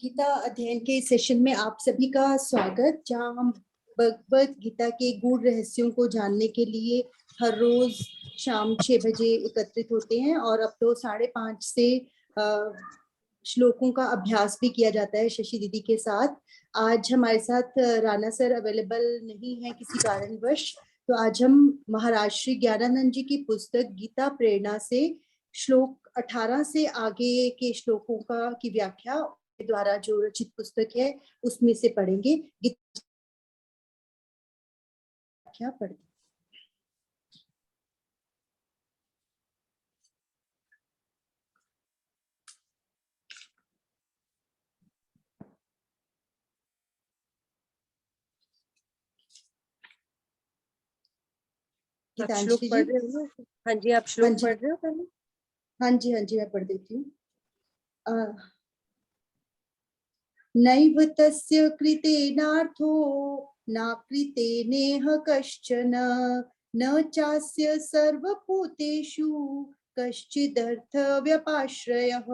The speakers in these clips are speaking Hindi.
गीता अध्ययन के सेशन में आप सभी का स्वागत, जहां हम भगवत गीता के गूढ़ रहस्यों को जानने के लिए हर रोज शाम 6 बजे एकत्रित होते हैं और अब तो 5:30 से श्लोकों का अभ्यास भी किया जाता है शशि दीदी के साथ। आज हमारे साथ राणा सर अवेलेबल नहीं है किसी कारणवश, तो आज हम महाराज श्री ज्ञानानंद जी की पुस्तक गीता प्रेरणा से श्लोक 18 से आगे के श्लोकों की व्याख्या द्वारा जो रचित पुस्तक है उसमें से पढ़ेंगे। व्याख्या पढ़ेंगे। श्लोक पढ़ रहे हो? हाँ जी, आप श्लोक पढ़ रहे हो पहले? हाँ जी मैं पढ़ देती हूँ। नैव तस्य कृतेनार्थो नाकृतेनेह कश्चन न चास्य सर्वभूतेषु कश्चिदर्थ व्यपाश्रयः।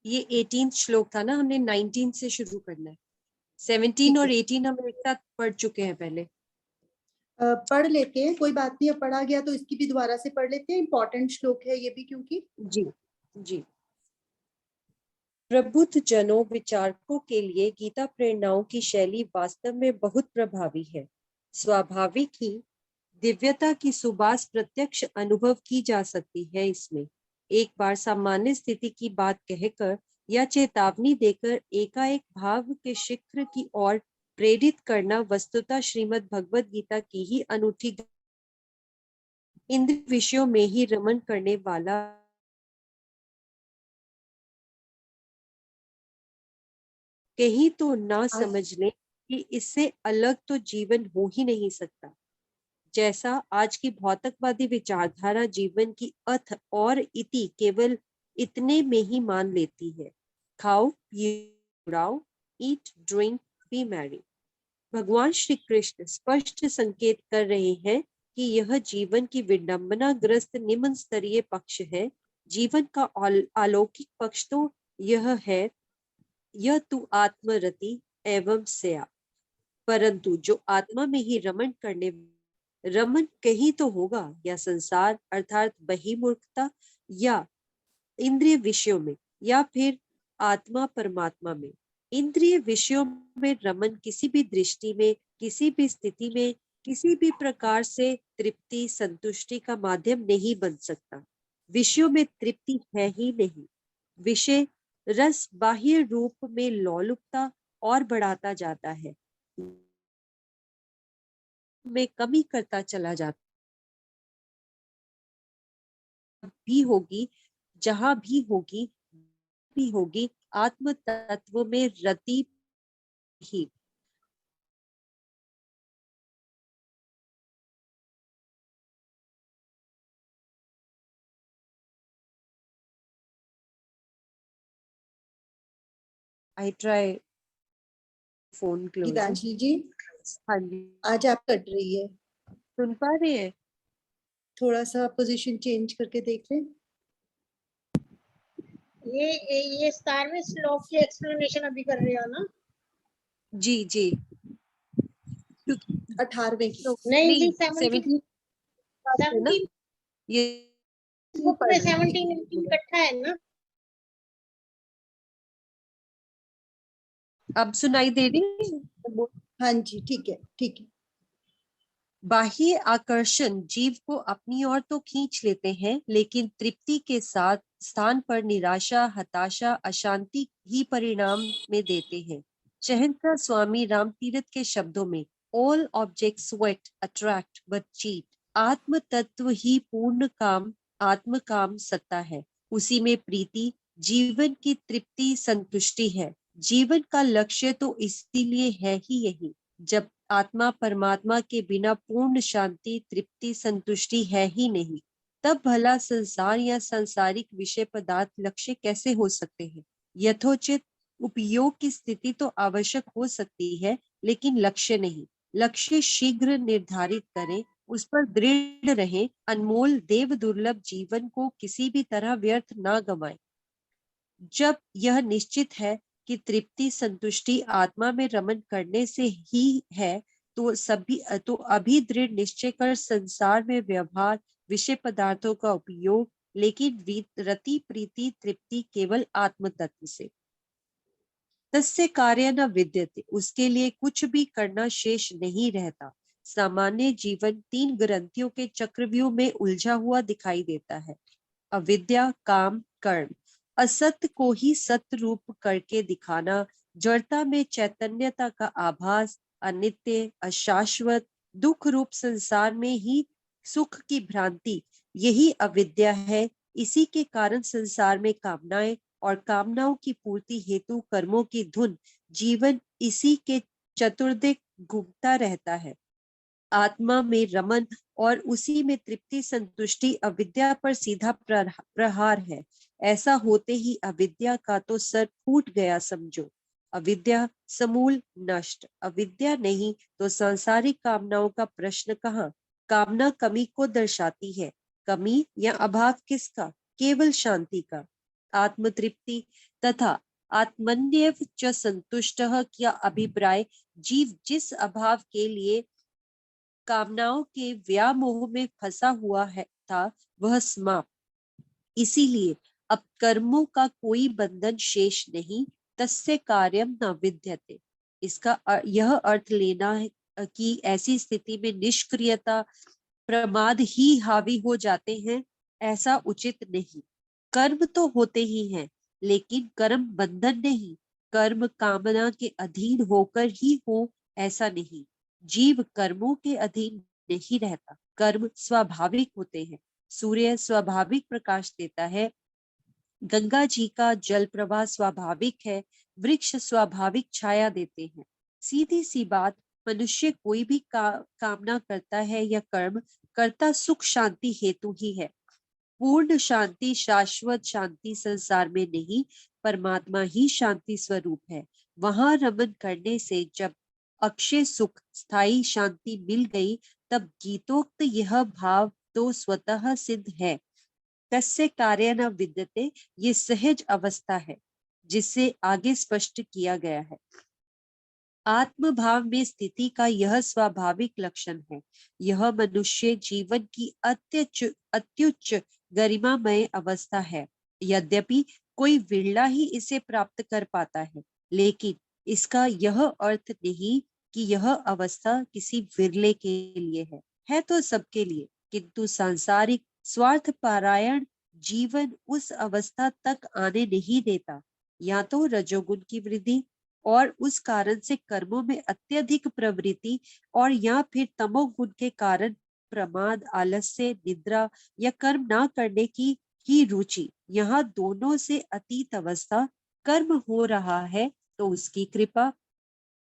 ये 18 श्लोक था ना, हमने 19 से शुरू करना है। 17 और 18 हम एक साथ पढ़ चुके हैं पहले। पढ़ लेते हैं, कोई बात नहीं। अब पढ़ा गया तो इसकी भी दोबारा से पढ़ लेते हैं। इंपॉर्टेंट श्लोक है ये भी, क्योंकि जी प्रबुद्ध जनों विचारकों के लिए गीता प्रेरणाओं की शैली वास्तव में बहुत प्रभावी है। स्वाभाविक ही दिव्यता की सुबास प्रत्यक्ष अनुभव की जा सकती है। इसमें एक बार सामान्य स्थिति की बात कहकर या चेतावनी देकर एकाएक भाव के शिखर की ओर प्रेरित करना वस्तुतः श्रीमद् भगवद गीता की ही अनूठी इंद्रिय विषयों में ही रमण करने वाला कहीं तो ना समझ लें कि इससे अलग तो जीवन हो ही नहीं सकता। जैसा आज की भौतिकवादी विचारधारा जीवन की अथ और इति केवल इतने में ही मान लेती है। खाओ पियो उड़ाओ, ईट ड्रिंक बी मैरी। भगवान श्री कृष्ण स्पष्ट संकेत कर रहे हैं कि यह जीवन की विडंबना ग्रस्त निम्न स्तरीय पक्ष है। जीवन का अलौकिक पक्ष तो यह है, यह तू आत्मरति एवं स्या। परंतु जो आत्मा में ही रमन कहीं तो होगा, या संसार अर्थात बहिर्मुखता, या इंद्रिय विषयों में, या फिर आत्मा परमात्मा में। इंद्रिय विषयों में रमन किसी भी दृष्टि में, किसी भी स्थिति में, किसी भी प्रकार से तृप्ति संतुष्टि का माध्यम नहीं बन सकता। विषयों में तृप्ति है ही नहीं। विषय रस बाह्य रूप में लोलुपता और बढ़ाता जाता है, में कमी करता चला जाता भी होगी, जहां भी होगी आत्म तत्व में रति ही। I try phone close. Gitanjali ji, हाँ जी, आज आप कट रही है, सुन पा रहे हैं? थोड़ा सा पोजीशन चेंज करके देख लें। ये 17वें श्लोक की एक्सप्लेनेशन अभी कर रहे हो ना? जी 18वें नहीं, 17 ये बुक में 17 इकट्ठा है ना? अब सुनाई दे रही है? हाँ जी, ठीक है। बाह्य आकर्षण जीव को अपनी ओर तो खींच लेते हैं, लेकिन तृप्ति के साथ स्थान पर निराशा, हताशा, अशांति ही परिणाम में देते हैं। शहंशाह स्वामी रामतीरथ के शब्दों में, all objects wait attract but cheat. आत्म तत्व ही पूर्ण काम, आत्म काम सत्ता है। उसी में प्रीति, जीवन की तृप्ति संतुष्टि है। जीवन का लक्ष्य तो इसीलिए है ही यही। जब आत्मा परमात्मा के बिना पूर्ण शांति तृप्ति संतुष्टि है ही नहीं, तब भला संसार या सांसारिक विषय पदार्थ लक्ष्य कैसे हो सकते हैं? यथोचित उपयोग की स्थिति तो आवश्यक हो सकती है, लेकिन लक्ष्य नहीं। लक्ष्य शीघ्र निर्धारित करें उस पर दृढ़ रहे, अनमोल देव दुर्लभ जीवन को किसी भी तरह व्यर्थ ना गंवाए। जब यह निश्चित है कि तृप्ति संतुष्टि आत्मा में रमन करने से ही है, तो अभी दृढ़ निश्चय कर संसार में व्यवहार, विषय पदार्थों का उपयोग, लेकिन रति प्रीति तृप्ति केवल आत्म तत्व से। तस्य कार्य न विद्यते, उसके लिए कुछ भी करना शेष नहीं रहता। सामान्य जीवन 3 ग्रंथियों के चक्रव्यूह में उलझा हुआ दिखाई देता है। अविद्या, काम, कर्म। असत्य को ही सत्य रूप करके दिखाना, जड़ता में चैतन्यता का आभास, अनित्य, अशाश्वत, दुख रूप संसार में ही सुख की भ्रांति, यही अविद्या है। इसी के कारण संसार में कामनाएं और कामनाओं की पूर्ति हेतु कर्मों की धुन, जीवन इसी के चतुर्दिक घूमता रहता है। आत्मा में रमन और उसी में तृप्ति संतुष्टि अविद्या पर सीधा प्रहार है। ऐसा होते ही अविद्या का तो सर फूट गया समझो। अविद्या समूल नष्ट। अविद्या नहीं तो सांसारिक कामनाओं का प्रश्न कहाँ। कामना कमी को दर्शाती है। कमी या अभाव किसका? केवल शांति का। आत्मतृप्ति तथा आत्मन्यव च संतुष्टः का अभिप्राय जीव जिस अभाव के लिए कामनाओं के व्यामोह में फंसा हुआ है था, वह समाप्त। इसीलिए अब कर्मों का कोई बंधन शेष नहीं। तस्य कार्यम न विद्यते। इसका यह अर्थ लेना है कि ऐसी स्थिति में निष्क्रियता, प्रमाद ही हावी हो जाते हैं, ऐसा उचित नहीं। कर्म तो होते ही हैं, लेकिन कर्म बंधन नहीं। कर्म कामना के अधीन होकर ही हो, ऐसा नहीं। जीव कर्मों के अधीन नहीं रहता। कर्म स्वाभाविक होते हैं। सूर्य स्वाभाविक प्रकाश देता है, गंगा जी का जल प्रवाह स्वाभाविक है, वृक्ष स्वाभाविक छाया देते हैं। सीधी सी बात, मनुष्य कोई भी कामना करता है या कर्म करता सुख शांति हेतु ही है। पूर्ण शांति, शाश्वत शांति संसार में नहीं, परमात्मा ही शांति स्वरूप है। वहां रमन करने से जब अक्षय सुख, स्थायी शांति मिल गई, तब गीतोक्त यह भाव तो स्वतः सिद्ध है। तस्य कार्य न विद्यते, ये सहज अवस्था है जिसे आगे स्पष्ट किया गया है। आत्म भाव में स्थिति का यह स्वाभाविक लक्षण है। यह मनुष्य जीवन की अत्युच्च गरिमामय अवस्था है। यद्यपि कोई विरला ही इसे प्राप्त कर पाता है, लेकिन इसका यह अर्थ नहीं कि यह अवस्था किसी विरले के लिए है तो सबके लिए। किंतु सांसारिक स्वार्थ पारायण जीवन उस अवस्था तक आने नहीं देता। या तो रजोगुण की वृद्धि और उस कारण से कर्मों में अत्यधिक प्रवृत्ति, और या फिर तमोगुण के कारण प्रमाद, आलस्य, निद्रा या कर्म ना करने की ही रुचि, यहाँ दोनों से अतीत अवस्था। कर्म हो रहा है तो उसकी कृपा,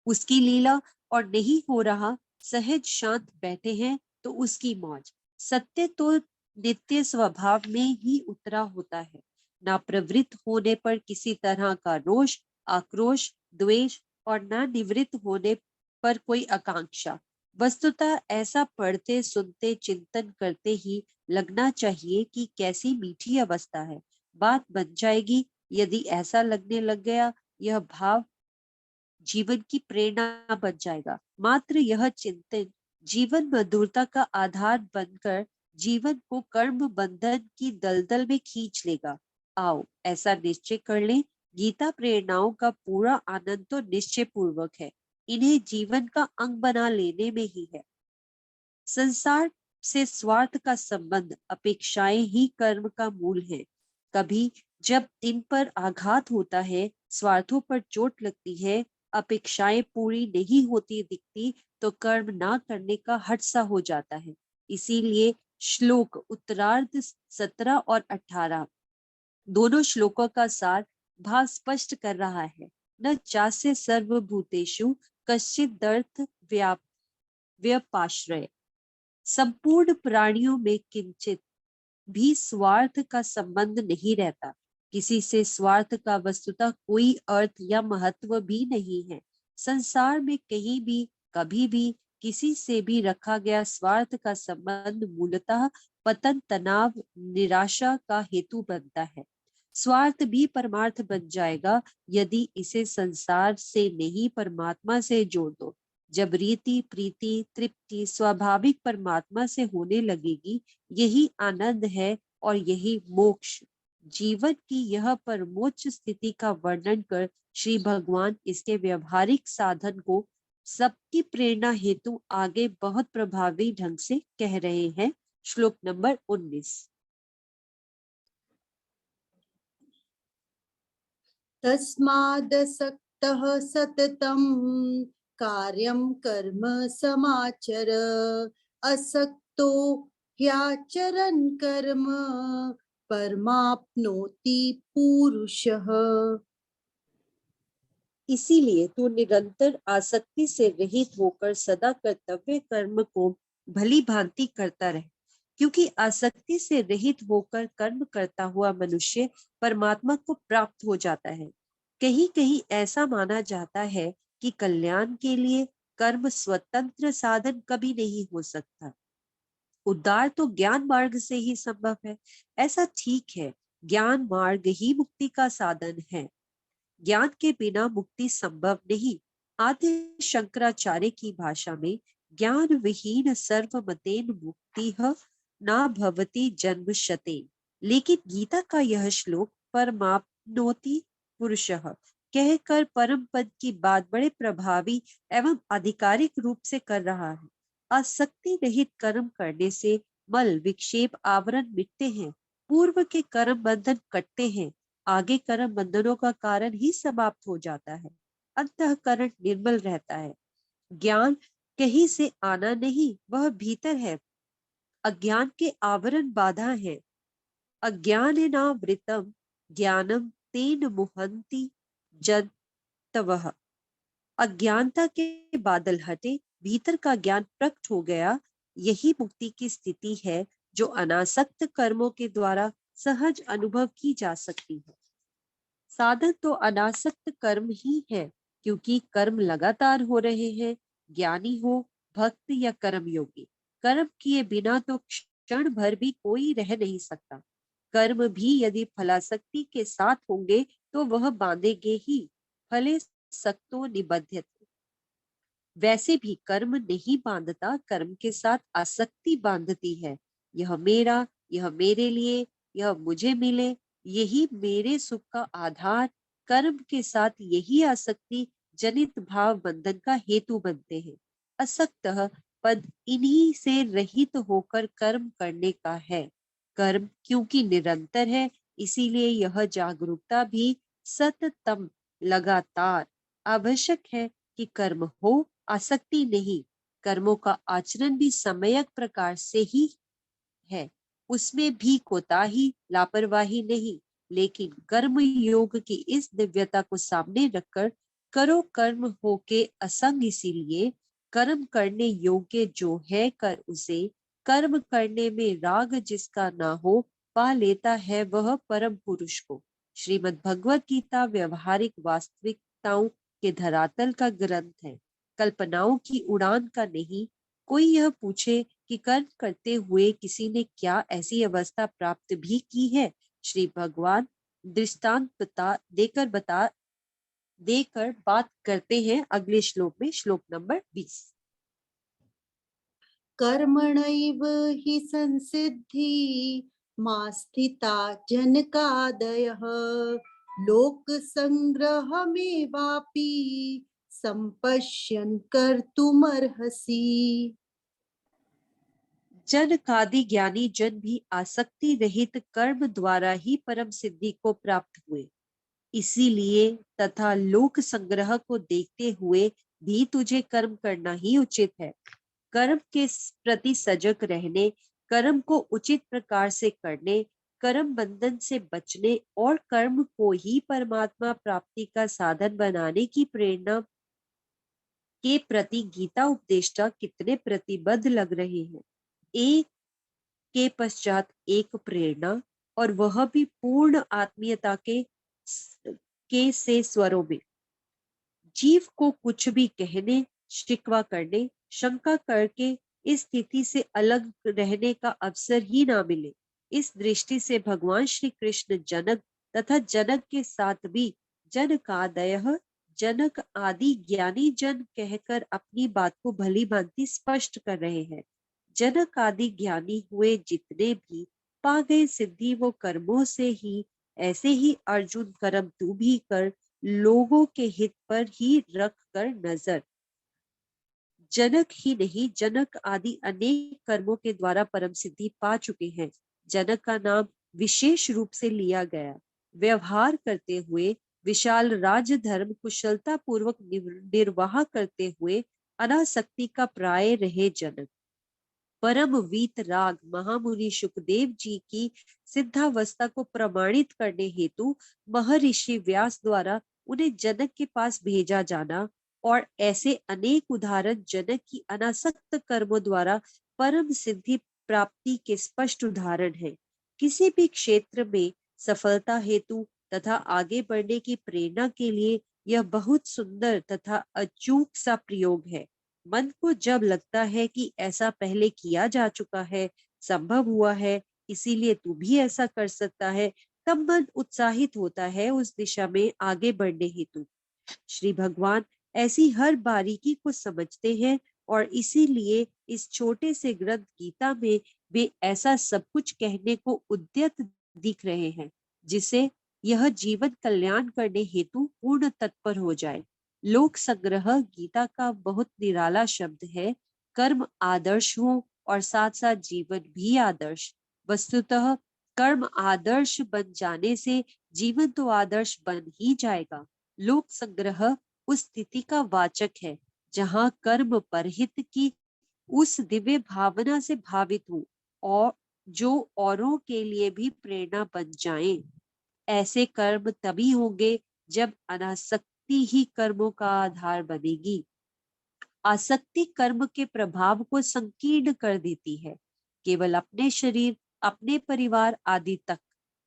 उसकी लीला, और नहीं हो रहा, सहज शांत बैठे हैं तो उसकी मौज। सत्य तो नित्य स्वभाव में ही उतरा होता है। ना प्रवृत्त होने पर किसी तरह का रोष, आक्रोश, द्वेष, और ना निवृत्त होने पर कोई आकांक्षा। वस्तुतः ऐसा पढ़ते सुनते चिंतन करते ही लगना चाहिए कि कैसी मीठी अवस्था है, बात बन जाएगी। यदि ऐसा लगने लग गया, यह भाव जीवन की प्रेरणा बन जाएगा। मात्र यह चिंतन जीवन मधुरता का आधार बनकर जीवन को कर्म बंधन की दलदल में खींच लेगा। आओ ऐसा निश्चय कर लें, गीता प्रेरणाओं का पूरा आनंद तो निश्चय पूर्वक है, इन्हें जीवन का अंग बना लेने में ही है। संसार से स्वार्थ का संबंध, अपेक्षाएं ही कर्म का मूल है। कभी जब इन पर आघात होता है, स्वार्थों पर चोट लगती है, अपेक्षाएं पूरी नहीं होती दिखती, तो कर्म ना करने का हठ सा हो जाता है। इसीलिए श्लोक उत्तरार्ध 17 और 18 दोनों श्लोकों का सार भाव स्पष्ट कर रहा है। न चास्य सर्वभूतेषु कश्चिदर्थ व्यपाश्रय। संपूर्ण प्राणियों में किंचित भी स्वार्थ का संबंध नहीं रहता। किसी से स्वार्थ का वस्तुतः कोई अर्थ या महत्व भी नहीं है। संसार में कहीं भी, कभी भी किसी से भी रखा गया स्वार्थ का संबंध मूलतः पतन, तनाव, निराशा का हेतु बनता है। स्वार्थ भी परमार्थ बन जाएगा यदि इसे संसार से नहीं परमात्मा से जोड़ दो। जब रीति, प्रीति, तृप्ति स्वाभाविक परमात्मा से होने लगेगी, यही आनंद है और यही मोक्ष। जीवन की यह परमोच्च स्थिति का वर्णन कर श्री भगवान इसके व्यवहारिक साधन को सबकी प्रेरणा हेतु आगे बहुत प्रभावी ढंग से कह रहे हैं। श्लोक नंबर 19। तस्मादसक्तः सततं कार्यं कर्म समाचर, असक्तो ह्याचरन् कर्म परमाप्नोति पुरुषः। इसीलिए तू निरंतर आसक्ति से रहित होकर सदा कर्तव्य कर्म को भली भांति करता रहे, क्योंकि आसक्ति से रहित होकर कर्म करता हुआ मनुष्य परमात्मा को प्राप्त हो जाता है। कहीं कहीं ऐसा माना जाता है कि कल्याण के लिए कर्म स्वतंत्र साधन कभी नहीं हो सकता। उद्धार तो ज्ञान मार्ग से ही संभव है। ऐसा ठीक है, ज्ञान मार्ग ही मुक्ति का साधन है। ज्ञान के बिना मुक्ति संभव नहीं। आदि शंकराचार्य की भाषा में ज्ञान विहीन सर्वमतेन मुक्तिः न भवति जन्मशतेन। लेकिन गीता का यह श्लोक परमाप्नोति पुरुषः कहकर परम पद की बात बड़े प्रभावी एवं आधिकारिक रूप से कर रहा है। आसक्ति रहित कर्म करने से मल, विक्षेप, आवरण मिटते हैं, पूर्व के कर्म बंधन कटते हैं, आगे कर्म बंधनों का कारण ही समाप्त हो जाता है, अंतःकरण निर्मल रहता है। ज्ञान कहीं से आना नहीं, वह भीतर है। अज्ञान के आवरण बाधा है। अज्ञानेनावृतम ज्ञानम तेन मुहन्ति जन्तवः। अज्ञानता के बादल हटे, भीतर का ज्ञान प्रकट हो गया, यही मुक्ति की स्थिति है जो अनासक्त कर्मों के द्वारा सहज अनुभव की जा सकती है। साधन तो अनासक्त कर्म ही है, क्योंकि कर्म लगातार हो रहे हैं। ज्ञानी हो, भक्त या कर्म योगी, कर्म किए बिना तो क्षण भर भी कोई रह नहीं सकता। कर्म भी यदि फलासक्ति के साथ होंगे तो वह बांधेंगे ही। फले सक्तो निबध्यते। वैसे भी कर्म नहीं बांधता, कर्म के साथ आसक्ति बांधती है। यह मेरा, यह मेरे लिए, यह मुझे मिले, यही मेरे सुख का आधार। कर्म के साथ यही आसक्ति जनित भाव बंधन का हेतु बनते हैं। असक्तः पद इन्हीं से रहित होकर कर्म करने का है। कर्म क्योंकि निरंतर है, इसीलिए यह जागरूकता भी सततम, लगातार आवश्यक है कि कर्म हो, आसक्ति नहीं। कर्मों का आचरण भी सम्यक प्रकार से ही है, उसमें भी कोताही, लापरवाही नहीं। लेकिन कर्म योग की इस दिव्यता को सामने रखकर करो कर्म हो के असंग, इसीलिए कर्म करने योग्य जो है कर उसे। कर्म करने में राग जिसका ना हो, पा लेता है वह परम पुरुष को। श्रीमद् भगवत गीता व्यवहारिक वास्तविकताओं के धरातल का ग्रंथ है, कल्पनाओं की उड़ान का नहीं। कोई यह पूछे कि कर्म करते हुए किसी ने क्या ऐसी अवस्था प्राप्त भी की है, श्री भगवान दृष्टांत देकर बात करते हैं अगले श्लोक में, श्लोक नंबर 20। कर्मणैव हि संसिद्धि मा स्थिता जनकादयः, लोक संग्रहमेवापि संपश्यन् कर्तुमर्हसि। जन कादि ज्ञानी जन भी आसक्ति रहित कर्म द्वारा ही परम सिद्धि को प्राप्त हुए। इसीलिए तथा लोक संग्रह को देखते हुए भी तुझे कर्म करना ही उचित है। कर्म के प्रति सजग रहने, कर्म को उचित प्रकार से करने, कर्म बंधन से बचने और कर्म को ही परमात्मा प्राप्ति का साधन बनाने की प्रेरणा के प्रति गीता उपदेष्टा कितने प्रतिबद्ध लग रहे हैं। एक के पश्चात एक प्रेरणा, और वह भी पूर्ण आत्मीयता के से स्वरों में। जीव को कुछ भी कहने, शिकवा करने, शंका करके इस स्थिति से अलग रहने का अवसर ही ना मिले। इस दृष्टि से भगवान श्री कृष्ण जनक तथा जनक के साथ भी जनकादयः, जनक आदि ज्ञानी जन कहकर अपनी बात को भली भांति स्पष्ट कर रहे हैं। जनक आदि ज्ञानी हुए जितने भी पा गए सिद्धि वो कर्मों से ही, ऐसे ही अर्जुन कर्म तू भी कर, लोगों के हित पर ही रख कर नजर। जनक ही नहीं, जनक आदि अनेक कर्मों के द्वारा परम सिद्धि पा चुके हैं। जनक का नाम विशेष रूप से लिया गया। व्यवहार करते हुए विशाल राज धर्म कुशलता पूर्वक निर्वाह करते हुए अनासक्ति का प्राय रहे जनक। परम वीत राग महामुनि सुखदेव जी की सिद्धावस्था को प्रमाणित करने हेतु महर्षि व्यास द्वारा उन्हें जनक के पास भेजा जाना और ऐसे अनेक उदाहरण जनक की अनासक्त कर्मों द्वारा परम सिद्धि प्राप्ति के स्पष्ट उदाहरण है। किसी भी क्षेत्र में सफलता हेतु तथा आगे बढ़ने की प्रेरणा के लिए यह बहुत सुंदर तथा अचूक सा प्रयोग है। मन को जब लगता है कि ऐसा पहले किया जा चुका है, संभव हुआ है, इसीलिए तू भी ऐसा कर सकता है, तब मन उत्साहित होता है उस दिशा में आगे बढ़ने हेतु। श्री भगवान ऐसी हर बारीकी को समझते हैं और इसीलिए इस छोटे से ग्रंथ गीता में वे ऐसा सब कुछ कहने को उद्यत दिख रहे हैं जिसे यह जीवन कल्याण करने हेतु पूर्ण तत्पर हो जाए। लोक संग्रह गीता का बहुत निराला शब्द है। कर्म आदर्श हो और साथ साथ जीवन भी आदर्श। वस्तुतः कर्म आदर्श बन जाने से जीवन तो आदर्श बन ही जाएगा। लोक संग्रह उस स्थिति का वाचक है जहाँ कर्म परहित की उस दिव्य भावना से भावित हो और जो औरों के लिए भी प्रेरणा बन जाए। ऐसे कर्म तभी होंगे जब अनासक्ति ही कर्मों का आधार बनेगी। आसक्ति कर्म के प्रभाव को संकीर्ण कर देती है। केवल अपने शरीर, अपने परिवार आदि तक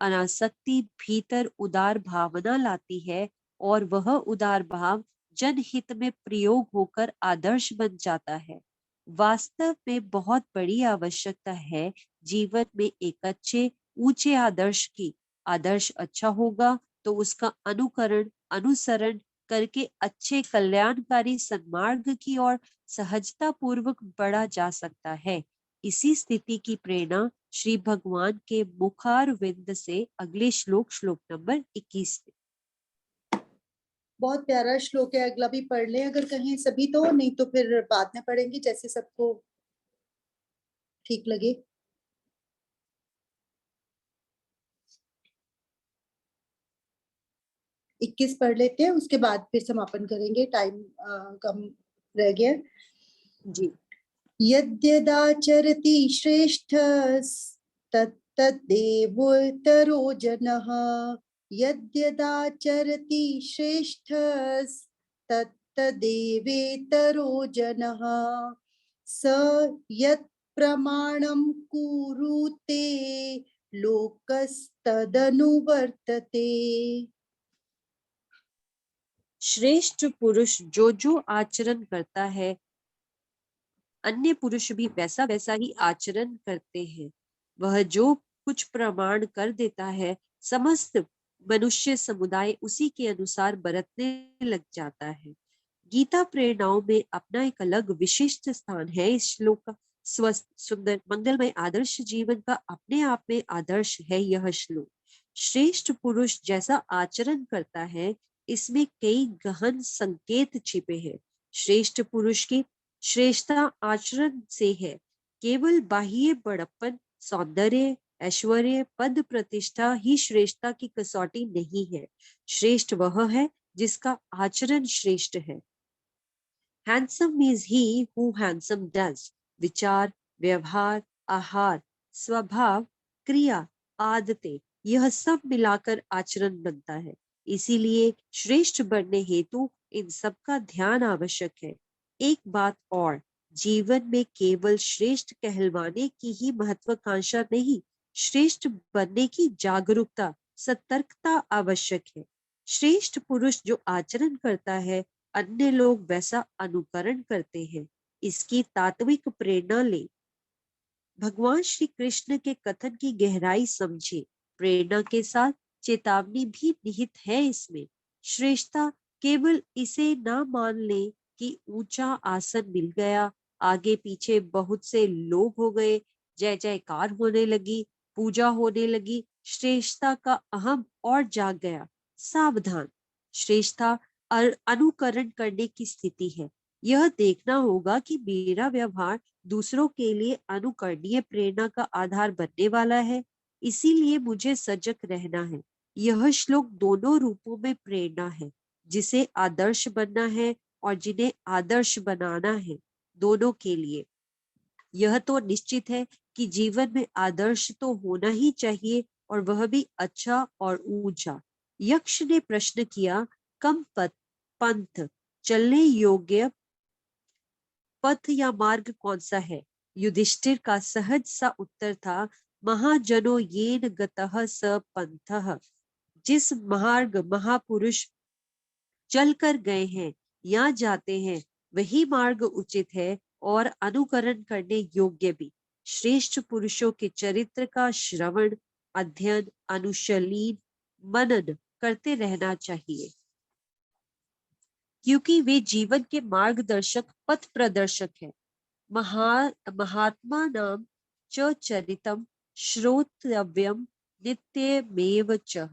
अनासक्ति भीतर उदार भावना लाती है और वह उदार भाव जनहित में प्रयोग होकर आदर्श बन जाता है। वास्तव में बहुत बड़ी आवश्यकता है जीवन में एक अच्छे ऊंचे आदर्श की। आदर्श अच्छा होगा तो उसका अनुकरण अनुसरण करके अच्छे कल्याणकारी सन्मार्ग की ओर सहजता पूर्वक बढ़ा जा सकता है। इसी स्थिति की प्रेरणा श्री भगवान के मुखारविंद से अगले श्लोक नंबर 21 से। बहुत प्यारा श्लोक है, अगला भी पढ़ ले अगर कहें सभी तो, नहीं तो फिर बाद में पढ़ेंगे जैसे सबको ठीक लगे। इक्कीस पढ़ लेते हैं, उसके बाद फिर समापन करेंगे, टाइम कम रह गया जी। यद्यदाचरति श्रेष्ठ तत्तदेवोत्तरो जनः, यद्यदाचरति श्रेष्ठ तत्तदेवेतरो जनः, स यत् प्रमाणं कुरुते लोकस्तदनुवर्तते। श्रेष्ठ पुरुष जो आचरण करता है अन्य पुरुष भी वैसा वैसा ही आचरण करते हैं। वह जो कुछ प्रमाण कर देता है समस्त मनुष्य समुदाय उसी के अनुसार बरतने लग जाता है। गीता प्रेरणाओं में अपना एक अलग विशिष्ट स्थान है। इस श्लोक का स्वस्थ सुंदर मंगलमय आदर्श जीवन का अपने आप में आदर्श है यह श्लोक। श्रेष्ठ पुरुष जैसा आचरण करता है इसमें कई गहन संकेत छिपे हैं। श्रेष्ठ पुरुष की श्रेष्ठता आचरण से है। केवल बाह्य बड़प्पन, सौंदर्य, ऐश्वर्य, पद प्रतिष्ठा ही श्रेष्ठता की कसौटी नहीं है। श्रेष्ठ वह है जिसका आचरण श्रेष्ठ है। Handsome is he who handsome does. विचार, व्यवहार, आहार, स्वभाव, क्रिया, आदतें, यह सब मिलाकर आचरण बनता है। इसीलिए श्रेष्ठ बनने हेतु इन सब का ध्यान आवश्यक है। एक बात और, जीवन में केवल श्रेष्ठ कहलवाने की ही महत्वाकांक्षा नहीं, श्रेष्ठ बनने की जागरूकता, सतर्कता आवश्यक है। श्रेष्ठ पुरुष जो आचरण करता है अन्य लोग वैसा अनुकरण करते हैं। इसकी तात्विक प्रेरणा ले। भगवान श्री कृष्ण के कथन की गहराई समझे। प्रेरणा के साथ चेतावनी भी निहित है इसमें। श्रेष्ठता केवल इसे ना मान ले कि ऊंचा आसन मिल गया, आगे पीछे बहुत से लोग हो गए, जय जयकार होने लगी, पूजा होने लगी, श्रेष्ठता का अहम और जाग गया। सावधान, श्रेष्ठता अनुकरण करने की स्थिति है। यह देखना होगा कि मेरा व्यवहार दूसरों के लिए अनुकरणीय प्रेरणा का आधार बनने वाला है, इसीलिए मुझे सजग रहना है। यह श्लोक दोनों रूपों में प्रेरणा है, जिसे आदर्श बनना है और जिन्हें आदर्श बनाना है, दोनों के लिए। यह तो निश्चित है कि जीवन में आदर्श तो होना ही चाहिए, और वह भी अच्छा और ऊंचा। यक्ष ने प्रश्न किया, कम पंथ चलने योग्य पथ या मार्ग कौन सा है? युधिष्ठिर का सहज सा उत्तर था, महाजनो येन गतः स पंथः। जिस मार्ग महापुरुष चलकर गए हैं या जाते हैं, वही मार्ग उचित है और अनुकरण करने योग्य भी। श्रेष्ठ पुरुषों के चरित्र का श्रवण, अध्ययन, अनुशीलन, मनन करते रहना चाहिए, क्योंकि वे जीवन के मार्गदर्शक, पथ प्रदर्शक है। महात्मा नाम च चरितम श्रोतव्यम नित्यमेव च।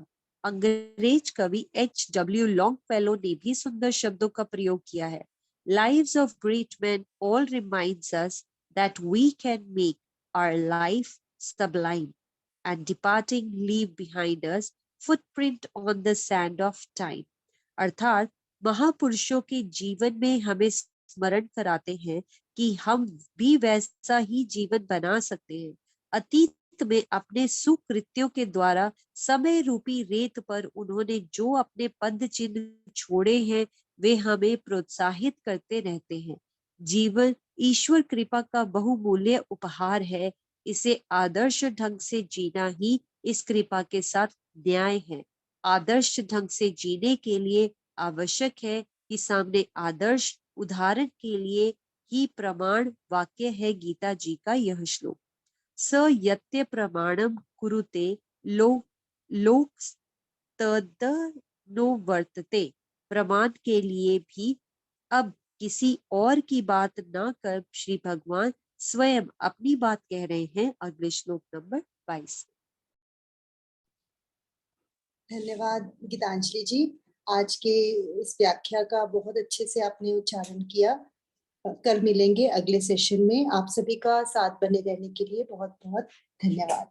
अंग्रेज कवि H.W. लॉन्गफेलो ने भी सुंदर शब्दों का प्रयोग किया है। Lives of great men all reminds us that we can make our life sublime, and departing leave behind us footprint on the sand of time. अर्थात महापुरुषों के जीवन में हमें स्मरण कराते हैं कि हम भी वैसा ही जीवन बना सकते हैं। अतीत में अपने सुकृत्यों के द्वारा समय रूपी रेत पर उन्होंने जो अपने पद चिन्ह छोड़े हैं, वे हमें प्रोत्साहित करते रहते हैं। जीवन ईश्वर कृपा का बहुमूल्य उपहार है। इसे आदर्श ढंग से जीना ही इस कृपा के साथ न्याय है। आदर्श ढंग से जीने के लिए आवश्यक है कि सामने आदर्श उदाहरण के लिए ही प्रमाण वाक्य है गीता जी का यह श्लोक। स यत्य प्रमाणम कुरुते लोक तदनो वर्तते। प्रमाण के लिए भी अब किसी और की बात ना कर श्री भगवान स्वयं अपनी बात कह रहे हैं। अगले श्लोक नंबर 22। धन्यवाद गीतांजलि जी। आज के इस व्याख्या का बहुत अच्छे से आपने उच्चारण किया। कल मिलेंगे अगले सेशन में। आप सभी का साथ बने रहने के लिए बहुत बहुत धन्यवाद।